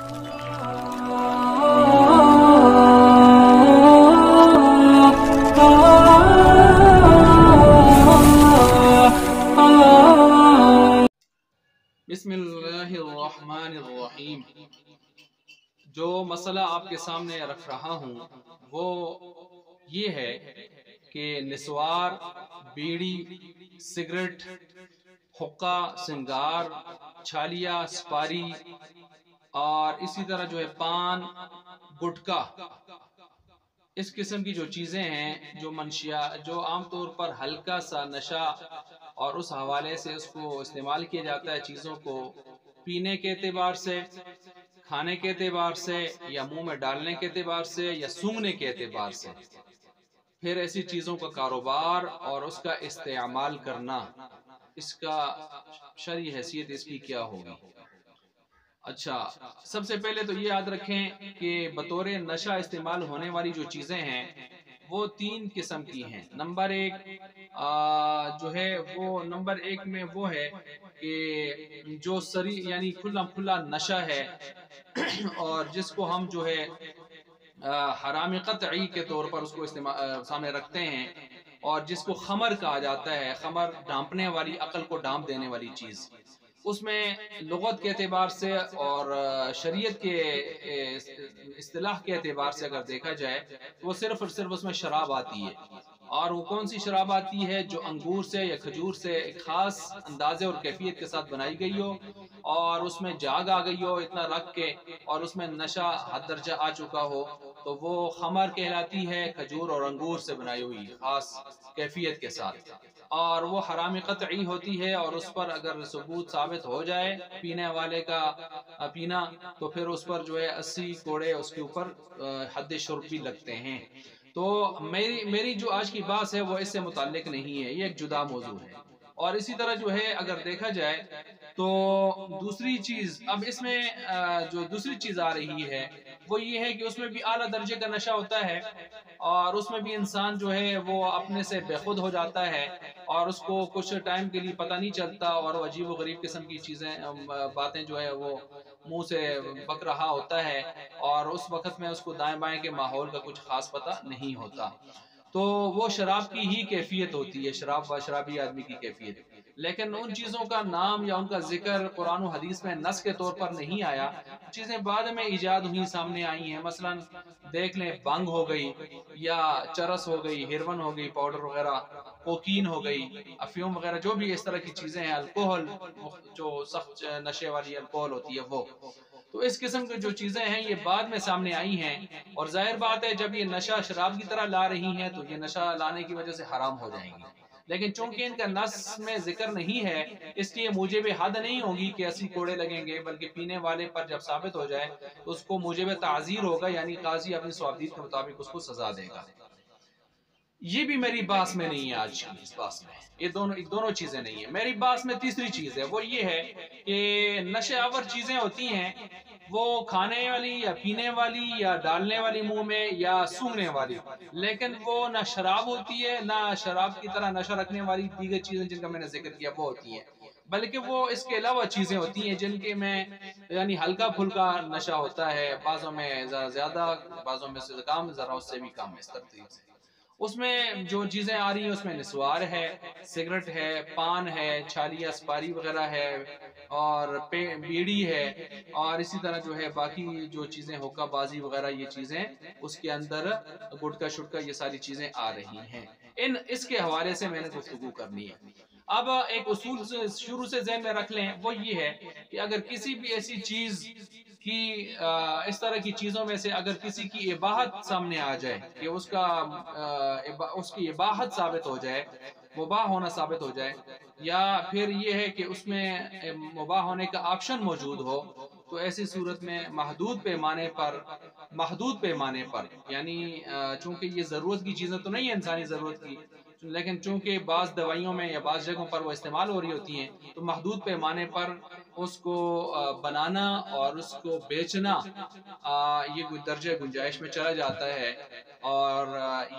بسم اللہ الرحمن الرحیم۔ جو مسئلہ آپ کے سامنے رکھ رہا ہوں وہ یہ ہے کہ نسوار، بیڑی، سگریٹ، حقہ، سنگار، چھالیا، سپاری اور اسی طرح جو ہے پان، گٹکا، اس قسم کی جو چیزیں ہیں، جو منشیات، جو عام طور پر ہلکا سا نشہ اور اس حوالے سے اس کو استعمال کیا جاتا ہے، چیزوں کو پینے کے اعتبار سے، کھانے کے اعتبار سے، یا منہ میں ڈالنے کے اعتبار سے، یا سونگھنے کے اعتبار سے، پھر ایسی چیزوں کا کاروبار اور اس کا استعمال کرنا، اس کا شرعی حیثیت اس کی کیا ہوگی؟ اچھا، سب سے پہلے تو یہ یاد رکھیں کہ بطور نشہ استعمال ہونے والی جو چیزیں ہیں وہ 3 قسم کی ہیں۔ نمبر ایک جو ہے وہ نمبر ایک میں وہ ہے کہ جو سری یعنی کھلا نشہ ہے اور جس کو ہم جو ہے حرام قطعی کے طور پر اس کو سامنے رکھتے ہیں، اور جس کو خمر کہا جاتا ہے، خمر ڈھانپنے والی، عقل کو ڈھانپ دینے والی چیز، اس میں لغت کے اعتبار سے اور شریعت کے اصطلاح کے اعتبار سے اگر دیکھا جائے تو وہ صرف اور صرف اس میں شراب آتی ہے۔ اور وہ کون سی شراب آتی ہے؟ جو انگور سے یا کھجور سے ایک خاص اندازے اور کیفیت کے ساتھ بنائی گئی ہو، اور اس میں جاگ آ گئی ہو اتنا رکھ کے، اور اس میں نشہ حد درجہ آ چکا ہو، تو وہ خمر کہلاتی ہے، کھجور اور انگور سے بنائی ہوئی خاص کیفیت کے ساتھ، اور وہ حرام قطعی ہوتی ہے، اور اس پر اگر ثبوت ثابت ہو جائے پینے والے کا پینا تو پھر اس پر جو ہے 80 کوڑے اس کے اوپر حد شرب بھی لگتے ہیں۔ تو میری جو آج کی بات ہے وہ اس سے متعلق نہیں ہے، یہ ایک جدا موضوع ہے۔ اور اسی طرح جو ہے اگر دیکھا جائے تو دوسری چیز، اب اس میں جو دوسری چیز آ رہی ہے وہ یہ ہے کہ اس میں بھی اعلیٰ درجے کا نشہ ہوتا ہے، اور اس میں بھی انسان جو ہے وہ اپنے سے بے خود ہو جاتا ہے، اور اس کو کچھ ٹائم کے لیے پتہ نہیں چلتا، اور وہ عجیب و غریب قسم کی چیزیں باتیں جو ہے وہ منہ سے بک رہا ہوتا ہے، اور اس وقت میں اس کو دائیں بائیں کے ماحول کا کچھ خاص پتہ نہیں ہوتا۔ تو وہ شراب کی ہی کیفیت ہوتی ہے، شراب و شرابی آدمی کی کیفیت، لیکن ان چیزوں کا نام یا ان کا ذکر قرآن و حدیث میں نص کے طور پر نہیں آیا، چیزیں بعد میں ایجاد ہوئی، سامنے آئی ہیں۔ مثلا دیکھ لیں، بانگ ہو گئی، یا چرس ہو گئی، ہیروین ہو گئی، پاؤڈر وغیرہ، کوکین ہو گئی، افیوم وغیرہ، جو بھی اس طرح کی چیزیں ہیں، الکوہل، جو سخت نشے والی الکوہل ہوتی ہے وہ، تو اس قسم کی جو چیزیں ہیں یہ بعد میں سامنے آئی ہیں، اور ظاہر بات ہے جب یہ نشہ شراب کی طرح لا رہی ہیں تو یہ نشہ لانے کی وجہ سے حرام ہو جائیں گی، لیکن چونکہ ان کا نص میں ذکر نہیں ہے اس لیے موجب حد نہیں ہوگی کہ 80 کوڑے لگیں گے، بلکہ پینے والے پر جب ثابت ہو جائے تو اس کو موجب تعزیر ہوگا، یعنی قاضی اپنی صوابدید کے مطابق اس کو سزا دے گا۔ یہ بھی میری باس میں نہیں ہے آج کی اس باس میں، یہ دونوں چیزیں نہیں ہیں۔ میری باس میں تیسری چیز ہے، وہ یہ ہے کہ نشے آور چیزیں ہوتی ہیں، وہ کھانے والی یا پینے والی یا ڈالنے والی منہ میں یا سونگھنے والی، لیکن وہ نہ شراب ہوتی ہے، نہ شراب کی طرح نشہ رکھنے والی دیگر چیزیں جن کا میں نے ذکر کیا وہ ہوتی ہیں، بلکہ وہ اس کے علاوہ چیزیں ہوتی ہیں جن کے میں یعنی ہلکا پھلکا نشہ ہوتا ہے، بعضوں میں زیادہ، بعضوں میں سے کم، ذرا اس سے بھی کم، اس ترتیب سے۔ اس میں جو چیزیں آ رہی ہیں اس میں نسوار ہے، سگریٹ ہے، پان ہے، چھالیا سپاری وغیرہ ہے، اور بیڑی ہے، اور اسی طرح جو ہے باقی جو چیزیں حقہ بازی وغیرہ یہ چیزیں اس کے اندر، گٹکا شٹکا، یہ ساری چیزیں آ رہی ہیں۔ اس کے حوالے سے میں نے گفتگو کرنی ہے۔ اب ایک اصول سے شروع سے ذہن میں رکھ لیں، وہ یہ ہے کہ اگر کسی بھی ایسی چیز کی اس طرح کی چیزوں میں سے اگر کسی کی اباحت سامنے آ جائے کہ اس کی اباحت ثابت ہو جائے، مباح ہونا ثابت ہو جائے، یا پھر یہ ہے کہ اس میں مباح ہونے کا آپشن موجود ہو، تو ایسی صورت میں محدود پیمانے پر یعنی چونکہ یہ ضرورت کی چیزیں تو نہیں ہے انسانی ضرورت کی، لیکن چونکہ بعض دوائیوں میں یا بعض جگہوں پر وہ استعمال ہو رہی ہوتی ہیں، تو محدود پیمانے پر اس کو بنانا اور اس کو بیچنا یہ درجہ گنجائش میں چلا جاتا ہے، اور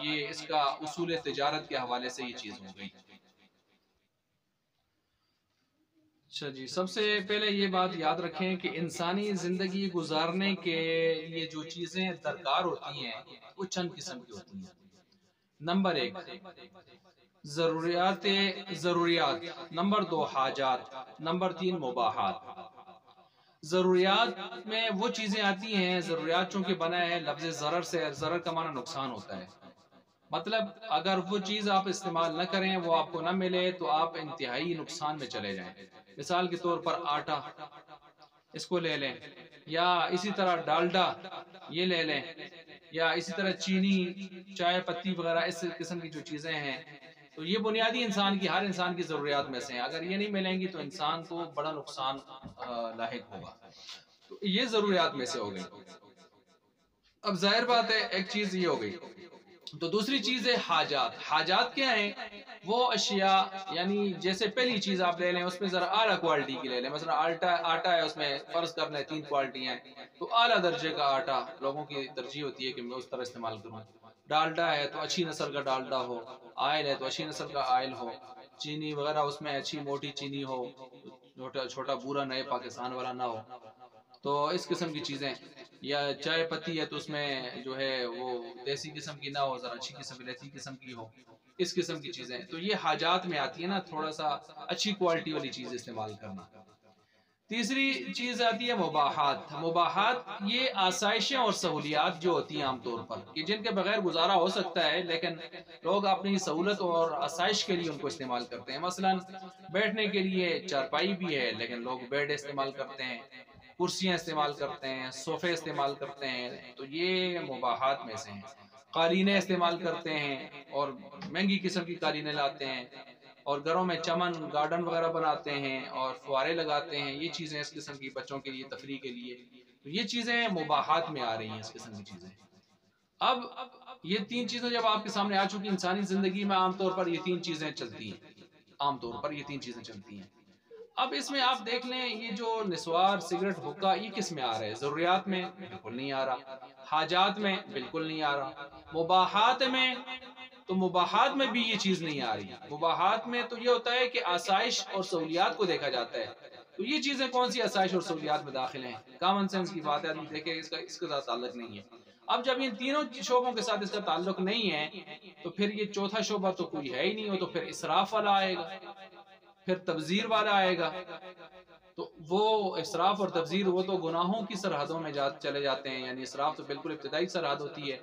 یہ اس کا اصول تجارت کے حوالے سے یہ چیز ہو گئی۔ اچھا جی، سب سے پہلے یہ بات یاد رکھیں کہ انسانی زندگی گزارنے کے لیے جو چیزیں درکار ہوتی ہیں وہ چند قسم کی ہوتی ہیں۔ نمبر 1 ضروریات، نمبر 2 حاجات، نمبر 3 مباحات۔ ضروریات میں وہ چیزیں آتی ہیں، ضروریات چونکہ بنا ہے لفظ ضرر سے، ضرر کا معنی نقصان ہوتا ہے، مطلب اگر وہ چیز آپ استعمال نہ کریں، وہ آپ کو نہ ملے تو آپ انتہائی نقصان میں چلے جائیں۔ مثال کے طور پر آٹا، اس کو لے لیں، یا اسی طرح ڈالڈا یہ لے لیں، یا اسی طرح چینی، چائے پتی وغیرہ اس قسم کی جو چیزیں ہیں، تو یہ بنیادی انسان کی، ہر انسان کی ضروریات میں سے ہیں۔ اگر یہ نہیں ملیں گی تو انسان کو بڑا نقصان لاحق ہوگا۔ تو یہ ضروریات میں سے ہو گئی۔ اب ظاہر بات ہے ایک چیز یہ ہو گئی، تو دوسری چیز ہے حاجات۔ حاجات کیا ہیں؟ وہ اشیاء، یعنی جیسے پہلی چیز آپ لے لیں اس میں ذرا اعلیٰ کوالٹی کی لے لیں، مثلا آٹا ہے، اس میں فرض کر لیں 3 کوالٹی ہیں، تو اعلیٰ درجے کا آٹا لوگوں کی ترجیح ہوتی ہے کہ میں اس طرح استعمال کروں۔ ڈالڈا ہے تو اچھی نسل کا ڈالڈا ہو، آئل ہے تو اچھی نسل کا آئل ہو، چینی وغیرہ اس میں اچھی موٹی چینی ہو، چھوٹا بورا نئے پاکستان والا نہ ہو، تو اس قسم کی چیزیں۔ یا چائے پتی ہے تو اس میں جو ہے وہ دیسی قسم کی نہ ہو، ذرا اچھی قسم کی دیسی قسم کی ہو، اس قسم کی چیزیں۔ تو یہ حاجات میں آتی ہے نا، تھوڑا سا اچھی کوالٹی والی چیز استعمال کرنا۔ تیسری چیز آتی ہے مباحات۔ مباحات یہ آسائشیں اور سہولیات جو ہوتی ہیں عام طور پر، کہ جن کے بغیر گزارا ہو سکتا ہے لیکن لوگ اپنی سہولت اور آسائش کے لیے ان کو استعمال کرتے ہیں۔ مثلا بیٹھنے کے لیے چارپائی بھی ہے لیکن لوگ بیڈ استعمال کرتے ہیں، کرسیاں استعمال کرتے ہیں، صوفے استعمال کرتے ہیں، تو یہ مباحات میں سے ہیں۔ قالینیں استعمال کرتے ہیں اور مہنگی قسم کی قالینیں لاتے ہیں، اور گھروں میں چمن گارڈن وغیرہ بناتے ہیں اور فوارے لگاتے ہیں، یہ چیزیں اس قسم کی بچوں کے لیے تفریح کے لیے، تو یہ چیزیں مباحات میں آ رہی ہیں، اس قسم کی چیزیں۔ اب یہ 3 چیزیں جب آپ کے سامنے آ چکی، انسانی زندگی میں عام طور پر یہ 3 چیزیں چلتی ہیں، عام طور پر یہ 3 چیزیں چلتی ہیں۔ اب اس میں آپ دیکھ لیں یہ جو نسوار، سگریٹ، حقہ، یہ کس میں آ رہا ہے؟ ضروریات میں بالکل نہیں آ رہا، حاجات میں بالکل نہیں آ رہا، مباحات میں، تو مباحات میں بھی یہ چیز نہیں آ رہی۔ مباحات میں تو یہ ہوتا ہے کہ آسائش اور سہولیات کو دیکھا جاتا ہے، تو یہ چیزیں کون سی آسائش اور سہولیات میں داخل ہیں؟ کامن سینس کی بات ہے، آدمی دیکھے اس کے ساتھ تعلق نہیں ہے۔ اب جب ان تینوں شعبوں کے ساتھ اس کا تعلق نہیں ہے تو پھر یہ چوتھا شعبہ تو کوئی ہے ہی نہیں، ہو تو پھر اسراف والا آئے گا، پھر تبذیر والا آئے گا۔ تو وہ اسراف اور تبذیر وہ تو گناہوں کی سرحدوں میں چلے جاتے ہیں، یعنی اسراف تو بالکل ابتدائی سرحد ہوتی ہے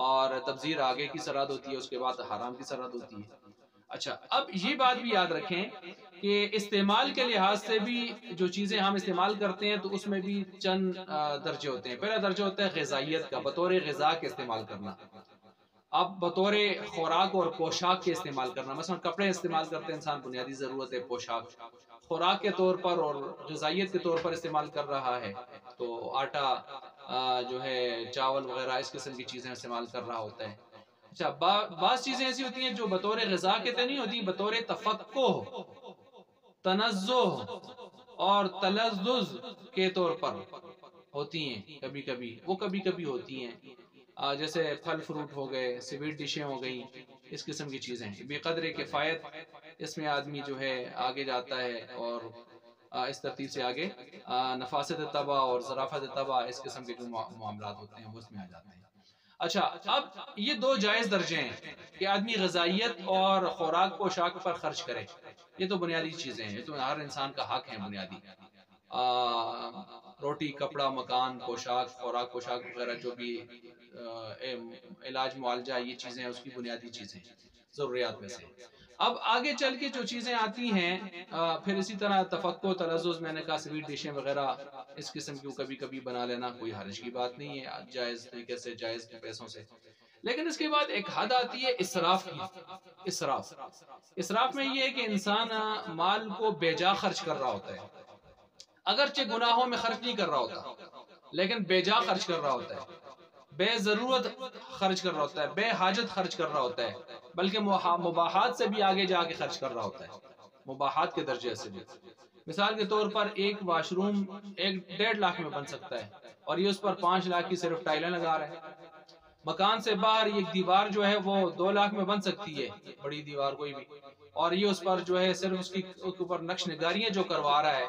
اور تبذیر آگے کی سرحد ہوتی ہے، اس کے بعد حرام کی سرحد ہوتی ہے۔ اچھا، اب یہ بات بھی یاد رکھیں کہ استعمال کے لحاظ سے بھی جو چیزیں ہم استعمال کرتے ہیں تو اس میں بھی چند درجے ہوتے ہیں۔ پہلا درجہ ہوتا ہے غذائیت کا، بطور غذا کے استعمال کرنا۔ اب بطور خوراک اور پوشاک کے استعمال کرنا، مثلا کپڑے استعمال کرتے ہیں انسان، بنیادی ضرورت ہے پوشاک، خوراک کے طور پر اور غذائیت کے طور پر استعمال کر رہا ہے تو آٹا جو ہے چاول وغیرہ اس قسم کی چیزیں استعمال کر رہا ہوتا ہے۔ اچھا، بعض چیزیں ایسی ہوتی ہیں جو بطور غذا کے نہیں ہوتی، بطور تفقہ، تنزہ اور تلذذ کے طور پر ہوتی ہیں، کبھی کبھی وہ کبھی کبھی ہوتی ہیں، جیسے پھل فروٹ ہو گئے، سویٹ ڈشیں ہو گئی، اس قسم کی چیزیں۔ بے قدر کفایت، اس میں آدمی جو ہے آگے جاتا ہے اور اس ترتیب سے آگے نفاست طبع اور ظرافت طبع اس قسم کے جو معاملات ہوتے ہیں وہ اس میں آ جاتے ہیں۔ اچھا، اب یہ 2 جائز درجے ہیں کہ آدمی غذائیت اور خوراک پوشاک پر خرچ کرے، یہ تو بنیادی چیزیں ہیں، یہ تو ہر انسان کا حق ہے بنیادی۔ روٹی، کپڑا، مکان، پوشاک، خوراک پوشاک وغیرہ جو بھی علاج معالجہ، یہ چیزیں اس کی بنیادی چیزیں ضروریات میں سے۔ اب آگے چل کے جو چیزیں آتی ہیں پھر اسی طرح تفقع، تلذذ، میں نے کہا سویٹ ڈشیں وغیرہ اس قسم کی کبھی کبھی بنا لینا کوئی حرج کی بات نہیں ہے، جائز طریقے سے، جائز پیسوں سے۔ لیکن اس کے بعد ایک حد آتی ہے اسراف کی۔ اسراف میں یہ ہے کہ انسان مال کو بے جا خرچ کر رہا ہوتا ہے، اگرچہ گناہوں میں خرچ نہیں کر رہا ہوتا لیکن بے جا خرچ کر رہا ہوتا ہے، بے ضرورت خرچ کر رہا ہوتا ہے، بے حاجت خرچ کر رہا ہوتا ہے، بلکہ مباحات سے بھی آگے جا کے خرچ کر رہا ہوتا ہے، مباحات کے درجے سے بھی۔ مثال کے طور پر ایک واش روم 1.5 لاکھ میں بن سکتا ہے اور یہ اس پر 5 لاکھ کی صرف ٹائلیں لگا رہے ہیں۔ مکان سے باہر ایک دیوار جو ہے وہ 2 لاکھ میں بن سکتی ہے، بڑی دیوار کوئی بھی، اور یہ اس پر جو ہے صرف اس کے اوپر نقش نگاریاں جو کروا رہا ہے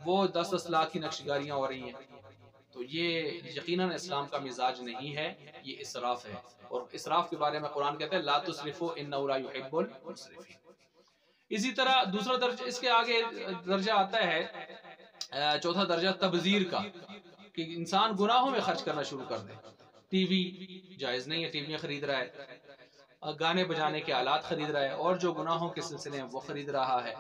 وہ 10-10 لاکھ کی نقش نگاریاں ہو رہی ہیں. تو یہ یقیناً اسلام کا مزاج نہیں ہے، یہ اسراف ہے. اور اسراف کے بارے میں قرآن کہتا ہے لا تسرفوا انہ لا يحب المسرفین. اسی طرح دوسرا درجہ، اس کے آگے درجہ آتا ہے چوتھا درجہ تبذیر کا، کہ انسان گناہوں میں خرچ کرنا شروع کر دے. ٹی وی جائز نہیں ہے، ٹی وی خرید رہا ہے، گانے بجانے کے آلات خرید رہا ہے، اور جو گناہوں کے سلسلے ہیں وہ خرید رہا ہے،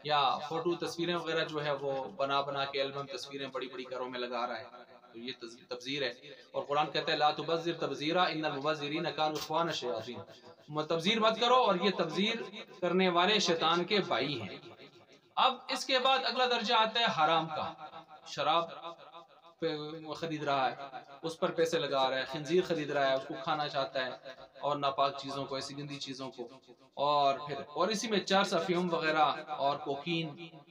یا فوٹو تصویریں وغیرہ جو ہے وہ بنا کے البم تصویریں بڑی بڑی گھروں میں لگا رہا ہے. تو یہ تبذیر ہے. اور قرآن کہتا ہے لا تبذر تبذیرا ان المبذرین کانوا اخوان الشیاطین. تبذیر مت کرو، اور یہ تبذیر کرنے والے شیطان کے بھائی ہیں. اب اس کے بعد اگلا درجہ آتا ہے حرام کا. شراب خرید رہا ہے، اس پر پیسے لگا رہا ہے، خنزیر خرید رہا ہے، اس کو کھانا چاہتا ہے، اور ناپاک چیزوں کو، ایسی گندی چیزوں کو، اور اسی میں چرس، افیون وغیرہ اور کوکین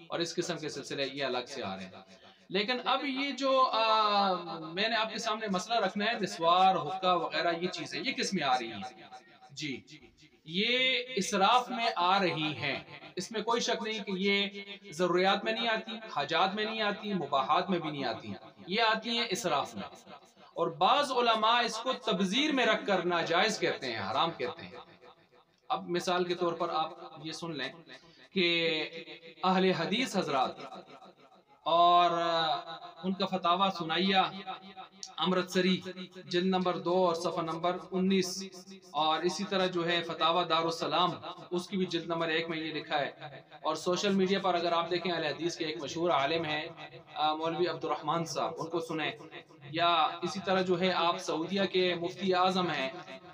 اور اس قسم کے سلسلے یہ الگ سے آ رہے ہیں. لیکن اب یہ جو میں نے آپ کے سامنے مسئلہ رکھنا ہے، نسوار، حقہ وغیرہ یہ چیزیں یہ کس میں آ رہی ہیں؟ جی یہ اسراف میں آ رہی ہیں. اس میں کوئی شک نہیں کہ یہ ضروریات میں نہیں آتی، حاجات میں نہیں آتی، مباحات میں بھی نہیں آتی، یہ آتی ہیں اسراف میں. اور بعض علماء اس کو تبذیر میں رکھ کر ناجائز کہتے ہیں، حرام کہتے ہیں. اب مثال کے طور پر آپ یہ سن لیں کہ اہل حدیث حضرات اور ان کا فتاویٰ سنائیہ امرتسری جلد نمبر 2 اور صفحہ نمبر 19، اور اسی طرح جو ہے فتاویٰ دارالسلام اس کی بھی جلد نمبر 1 میں یہ لکھا ہے. اور سوشل میڈیا پر اگر آپ دیکھیں اہل حدیث کے ایک مشہور عالم ہیں مولوی عبد الرحمن صاحب، ان کو سنیں. یا اسی طرح جو ہے آپ سعودیہ کے مفتی اعظم ہیں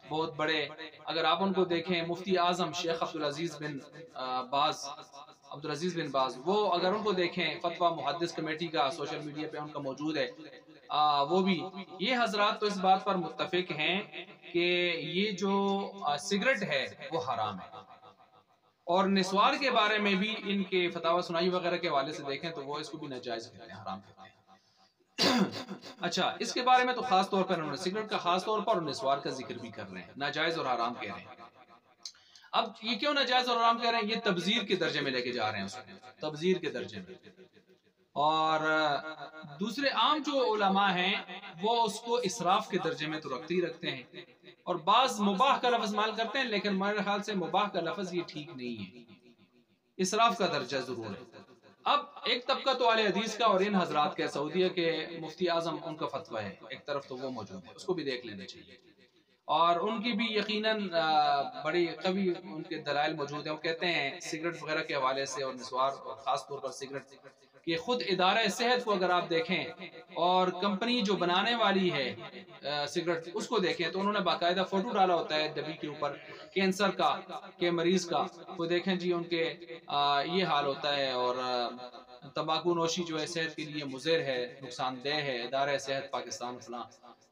بہت بڑے، اگر آپ ان کو دیکھیں مفتی اعظم شیخ عبدالعزیز بن باز، وہ اگر ان کو دیکھیں فتویٰ محدث کمیٹی کا سوشل میڈیا پہ ان کا موجود ہے، وہ بھی یہ حضرات تو اس بات پر متفق ہیں کہ یہ جو سگریٹ ہے وہ حرام ہے. اور نسوار کے بارے میں بھی ان کے فتاویٰ سنائی وغیرہ کے حوالے سے دیکھیں تو وہ اس کو بھی ناجائز کہتے ہیں، حرام کہتے ہیں. اچھا اس کے بارے میں تو خاص طور پر انہوں نے سگریٹ کا خاص طور پر اور نسوار کا ذکر بھی کر رہے ہیں، ناجائز اور حرام کہہ رہے ہیں. اب یہ کیوں ناجائز اور حرام کہہ رہے ہیں؟ یہ تبذیر کے درجے میں لے کے جا رہے ہیں اس کو، تبذیر کے درجے میں. اور دوسرے عام جو علماء ہیں وہ اس کو اسراف کے درجے میں تو رکھتے ہی رکھتے ہیں، اور بعض مباح کا لفظ استعمال کرتے ہیں، لیکن میرے خیال سے مباح کا لفظ یہ ٹھیک نہیں ہے، اسراف کا درجہ ضرور ہے. اب ایک طبقہ تو اہل حدیث کا اور ان حضرات کے سعودیہ کے مفتی اعظم ان کا فتویٰ ہے ایک طرف، تو وہ موجود ہے، اس کو بھی دیکھ لینا چاہیے. اور ان کی بھی یقیناً بڑی قوی ان کے دلائل موجود ہیں. وہ کہتے ہیں سگریٹ وغیرہ کے حوالے سے اور نسوار اور خاص طور پر سگریٹ کہ خود ادارہ صحت کو اگر آپ دیکھیں اور کمپنی جو بنانے والی ہے سگریٹ اس کو دیکھیں تو انہوں نے باقاعدہ فوٹو ڈالا ہوتا ہے ڈبی کے اوپر کینسر کا، کے مریض کا، وہ دیکھیں جی ان کے یہ حال ہوتا ہے. اور تمباکو نوشی جو ہے صحت کے لیے مضر ہے، نقصان دہ ہے، ادارہ صحت پاکستان فلاں.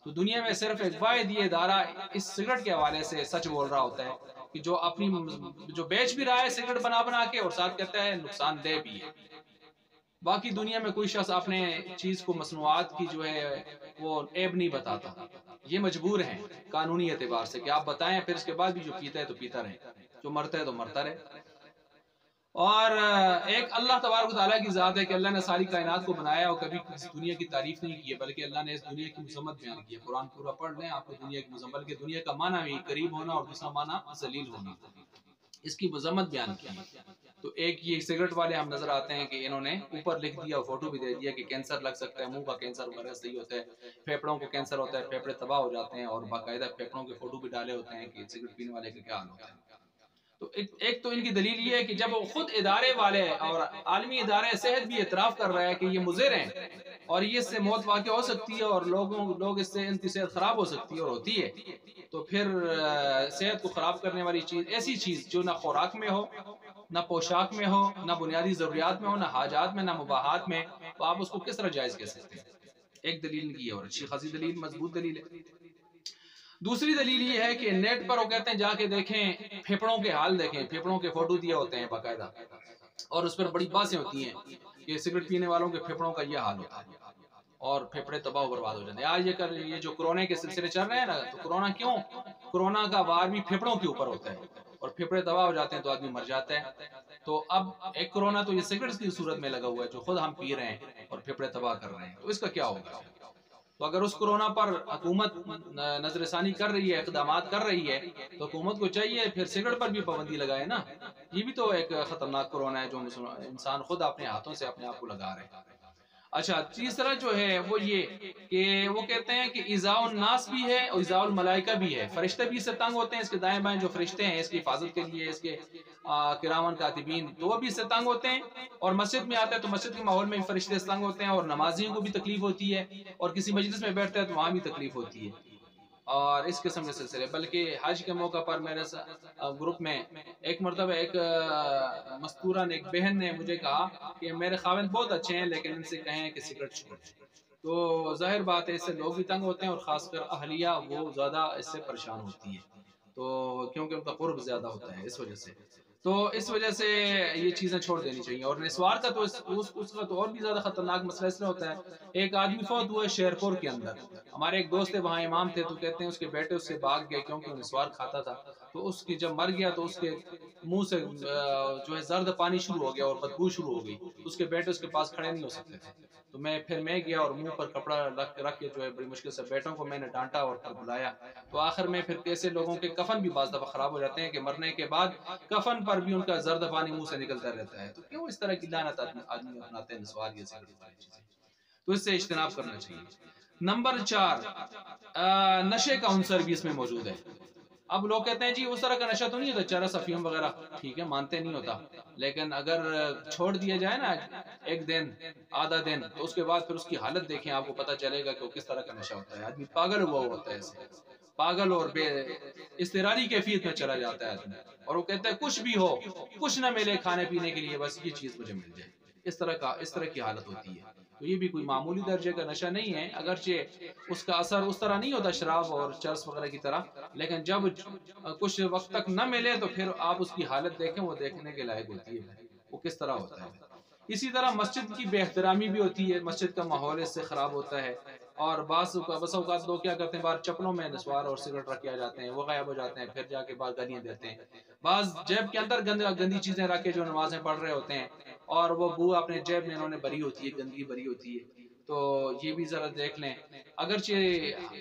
تو دنیا میں صرف ایک واحد یہ ادارہ اس سگریٹ کے حوالے سے سچ بول رہا ہوتا ہے کہ جو اپنی جو بیچ بھی رہا ہے سگریٹ بنا کے اور ساتھ کہتا ہے نقصان دہ بھی ہے. باقی دنیا میں کوئی شخص اپنے چیز کو مصنوعات کی جو ہے وہ عیب نہیں بتاتا. یہ مجبور ہیں قانونی اعتبار سے کہ آپ بتائیں، پھر اس کے بعد بھی جو پیتا ہے تو پیتا رہے، جو مرتا ہے تو مرتا رہے. اور ایک اللہ تبارک و تعالیٰ کی ذات ہے کہ اللہ نے ساری کائنات کو بنایا اور کبھی اس دنیا کی تعریف نہیں کی ہے، بلکہ اللہ نے اس دنیا کی مذمت بیان کی ہے. قرآن پورا پڑھ لیں آپ کو دنیا کی مذمت، بلکہ دنیا کا معنی بھی قریب ہونا اور دوسرا معنی ذلیل ہونا، اس کی مذمت بیان کی ہے. تو ایک یہ سگریٹ والے ہم نظر آتے ہیں کہ انہوں نے اوپر لکھ دیا اور فوٹو بھی دے دیا کہ کینسر لگ سکتا ہے، منہ کا کینسر وغیرہ صحیح ہوتا ہے، پھیپڑوں کو کینسر ہوتا ہے، پھیپڑے تباہ ہو جاتے ہیں، اور باقاعدہ پھیپڑوں کے فوٹو بھی ڈالے ہوتے ہیں کہ سگریٹ پینے والے کا کیا حال ہوتا ہے. تو ایک تو ان کی دلیل یہ ہے کہ جب خود ادارے والے اور عالمی ادارے صحت بھی اعتراف کر رہا ہے کہ یہ مضر ہیں اور یہ اس سے موت واقع ہو سکتی ہے اور لوگ اس سے ان کی صحت خراب ہو سکتی ہے اور ہوتی ہے، تو پھر صحت کو خراب کرنے والی چیز، ایسی چیز جو نہ خوراک میں ہو، نہ پوشاک میں ہو، نہ بنیادی ضروریات میں ہو، نہ حاجات میں، نہ مباحات میں، تو آپ اس کو کس طرح جائز کہہ سکتے ہیں؟ ایک دلیل کی ہے اور اچھی خاصی دلیل، مضبوط دلیل ہے. دوسری دلیل یہ ہے کہ نیٹ پر وہ کہتے ہیں جا کے دیکھیں پھیپڑوں کے حال دیکھیں، پھیپڑوں کے فوٹو دیے ہوتے ہیں باقاعدہ، اور اس پر بڑی باتیں ہوتی ہیں کہ سگریٹ پینے والوں کے پھیپڑوں کا یہ حال ہوتا ہے اور پھیپڑے تباہ و برباد ہو جاتے ہیں. آج یہ جو کورونا کے سلسلے چل رہے ہیں نا، تو کورونا کیوں؟ کورونا کا وار بھی پھیپڑوں کے اوپر ہوتا ہے. اور پھیپھڑے تباہ ہو جاتے ہیں تو آدمی مر جاتا ہے. تو اب ایک کورونا تو یہ سگریٹس کی صورت میں لگا ہوا ہے جو خود ہم پی رہے ہیں اور پھیپھڑے تباہ کر رہے ہیں, تو اس کا کیا ہوگا؟ تو اگر اس کورونا پر حکومت نظر ثانی کر رہی ہے, اقدامات کر رہی ہے, تو حکومت کو چاہیے پھر سگریٹ پر بھی پابندی لگائے نا. یہ بھی تو ایک خطرناک کورونا ہے جو انسان خود اپنے ہاتھوں سے اپنے آپ کو لگا رہے ہیں. اچھا, تیسرا جو ہے وہ یہ کہ وہ کہتے ہیں کہ ایذاء الناس بھی ہے اور ایذاء الملائکہ بھی ہے. فرشتے بھی اس سے تنگ ہوتے ہیں, اس کے دائیں بائیں جو فرشتے ہیں اس کی حفاظت کے لیے, اس کے کرامن کاتبین, تو وہ بھی اس سے تنگ ہوتے ہیں. اور مسجد میں آتا ہے تو مسجد کے ماحول میں بھی فرشتے اس سے تنگ ہوتے ہیں, اور نمازیوں کو بھی تکلیف ہوتی ہے, اور کسی مجلس میں بیٹھتا ہے تو وہاں بھی تکلیف ہوتی ہے. اور اس قسم کے سلسلے, بلکہ حج کے موقع پر میرے گروپ میں ایک مرتبہ ایک مستورہ نے, ایک بہن نے مجھے کہا کہ میرے خاوند بہت اچھے ہیں لیکن ان سے کہیں کہ سگریٹ چھوڑ. تو ظاہر بات ہے اس سے لوگ بھی تنگ ہوتے ہیں, اور خاص کر اہلیہ وہ زیادہ اس سے پریشان ہوتی ہے, تو کیونکہ ان کا قرب زیادہ ہوتا ہے اس وجہ سے. تو اس وجہ سے یہ چیزیں چھوڑ دینی چاہیے. اور نسوار کا تو اس کا تو اور بھی زیادہ خطرناک مسئلہ اس لیے ہوتا ہے. ایک آدمی فوت ہوا ہے شیرپور کے اندر, ہمارے ایک دوست ہے وہاں امام تھے, تو کہتے ہیں اس کے بیٹے اس سے بھاگ گئے کیونکہ وہ نسوار کھاتا تھا. تو اس کی جب مر گیا تو اس کے منہ سے جو ہے زرد پانی شروع ہو گیا اور بدبو شروع ہو گئی. اس کے بیٹے اس کے پاس کھڑے نہیں ہو سکتے تھے. تو میں گیا اور منہ پر کپڑا رکھ کے جو ہے بڑی مشکل سے بیٹوں کو میں نے ڈانٹا اور پھر بلایا. تو آخر میں پھر کیسے لوگوں کے کفن بھی بعض دفعہ خراب ہو جاتے ہیں کہ مرنے کے بعد کفن پر بھی ان کا زرد پانی منہ سے نکلتا رہتا ہے. تو کیوں اس طرح کی لعنت آدمی اپناتے ہیں, نسوار یہ سگریٹ والی چیزیں, تو اس سے اجتناب کرنا چاہیے. نمبر 4, نشے کا عنصر بھی اس میں موجود ہے. اب لوگ کہتے ہیں جی اس طرح کا نشہ تو نہیں ہوتا, چرس افیم وغیرہ, ٹھیک ہے مانتے نہیں ہوتا, لیکن اگر چھوڑ دیا جائے نا ایک دن آدھا دن, تو اس کے بعد پھر اس کی حالت دیکھیں, آپ کو پتہ چلے گا کہ وہ کس طرح کا نشہ ہوتا ہے. آدمی پاگل ہوا ہوتا ہے اسے, پاگل اور بے اضطراری کیفیت میں چلا جاتا ہے آدمی, اور وہ کہتا ہے کچھ بھی ہو, کچھ نہ ملے کھانے پینے کے لیے, بس یہ چیز مجھے مل جائے. اس طرح کی حالت ہوتی ہے. تو یہ بھی کوئی معمولی درجے کا نشہ نہیں ہے, اگرچہ اس کا اثر اس طرح نہیں ہوتا شراب اور چرس وغیرہ کی طرح, لیکن جب کچھ وقت تک نہ ملے تو پھر آپ اس کی حالت دیکھیں, وہ دیکھنے کے لائق ہوتی ہے وہ کس طرح ہوتا ہے. اسی طرح مسجد کی بے احترامی بھی ہوتی ہے, مسجد کا ماحول اس سے خراب ہوتا ہے. اور بس اوقات لوگ کیا کرتے ہیں, باہر چپلوں میں نسوار اور سگریٹ رکھ کے آ جاتے ہیں, وہ غائب ہو جاتے ہیں, پھر جا کے بعد گالیاں دیتے ہیں. بعض جیب کے اندر گندی چیزیں رکھ کے جو نمازیں پڑھ رہے ہوتے ہیں, اور وہ بو اپنے جیب میں انہوں نے بری ہوتی ہے, گندگی بری ہوتی ہے. تو یہ بھی ذرا دیکھ لیں. اگرچہ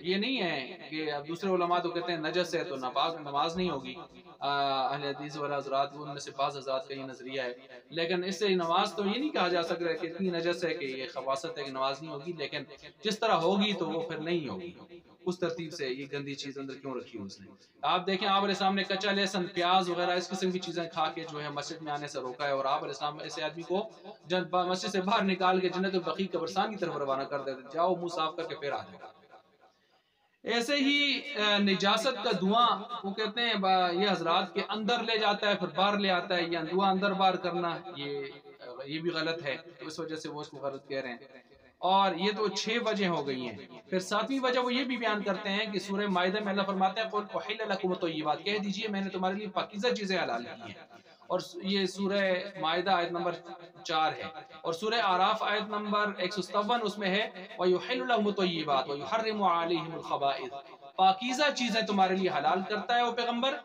یہ نہیں ہے کہ اب دوسرے علماء تو کہتے ہیں نجس ہے تو ناپاک نماز نہیں ہوگی, اہل حدیث والا حضرات ان میں سے بعض حضرات کا یہ نظریہ ہے, لیکن اس سے نماز تو یہ نہیں کہا جا سکتا کہ اتنی نجس ہے کہ یہ خباثت ہے کہ نماز نہیں ہوگی, لیکن جس طرح ہوگی تو وہ پھر نہیں ہوگی. اس ترتیب سے یہ گندی چیز اندر کیوں رکھی اس نے. آپ دیکھیں آپ علیہ السلام نے کچا لہسن, پیاز وغیرہ اس قسم کی چیزیں کھا کے جو ہے مسجد میں آنے سے روکا ہے, اور آپ علیہ السلام ایسے آدمی کو مسجد سے باہر نکال کے جنت البقیع قبرستان کی طرف روانہ کر دیتے, جاؤ منہ صاف کر کے پھر آ جاؤ. ایسے ہی نجاست کا دھواں, وہ کہتے ہیں یہ حضرات کے اندر لے جاتا ہے پھر باہر لے آتا ہے, یہ دھواں اندر باہر کرنا یہ بھی غلط ہے, تو اس وجہ سے وہ اس کو غلط کہہ رہے ہیں. اور یہ تو 6 وجہ ہو گئی ہیں. پھر 7ویں وجہ وہ یہ بھی بیان کرتے ہیں کہ سورہ مائدہ میں اللہ فرماتے ہیں قُلْ أُحِلَّ لَكُمُ الطَّيِّبَاتُ, کہہ دیجئے میں نے تمہارے لیے پاکیزہ چیزیں حلال کی ہیں. اور یہ سورہ مائدہ آیت نمبر 4 ہے. اور سورہ اعراف آیت نمبر 157 اس میں ہے وَيُحِلُّ لَهُمُ الطَّيِّبَاتُ وَيُحَرِّمُ عَلَيْهِمُ الْخَبَائِثَ, پاکیزہ چیزیں تمہارے لیے حلال کرتا ہے وہ پیغمبر,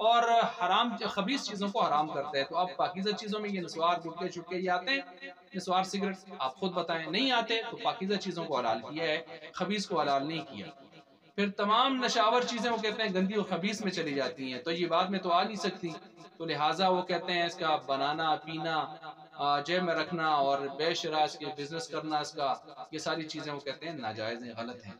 اور حرام خبیث چیزوں کو حرام کرتا ہے. تو آپ پاکیزہ چیزوں میں یہ نسوار گٹکے چھٹکے یہ آتے ہیں, نسوار سگریٹ آپ خود بتائیں نہیں آتے, تو پاکیزہ چیزوں کو حلال کیا ہے, خبیث کو حلال نہیں کیا. پھر تمام نشاور چیزیں وہ کہتے ہیں گندی و خبیث میں چلی جاتی ہیں, تو یہ بات میں تو آ نہیں سکتی, تو لہٰذا وہ کہتے ہیں اس کا بنانا پینا, جیب میں رکھنا اور بے شرع اس کے بزنس کرنا, اس کا یہ ساری چیزیں وہ کہتے ہیں ناجائز ہیں, غلط ہیں.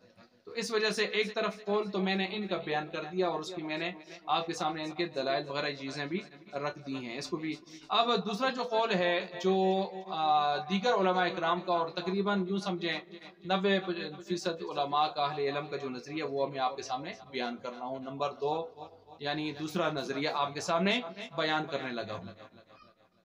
تو اس وجہ سے ایک طرف قول تو میں نے ان کا بیان کر دیا, اور اس کی میں نے آپ کے سامنے ان کے دلائل وغیرہ چیزیں بھی رکھ دی ہیں, اس کو بھی. اب دوسرا جو قول ہے جو دیگر علماء اکرام کا, اور تقریباً یوں سمجھیں 90% علماء کا, اہل علم کا جو نظریہ وہ میں آپ کے سامنے بیان کر رہا ہوں. نمبر 2 یعنی دوسرا نظریہ آپ کے سامنے بیان کرنے لگا ہوں.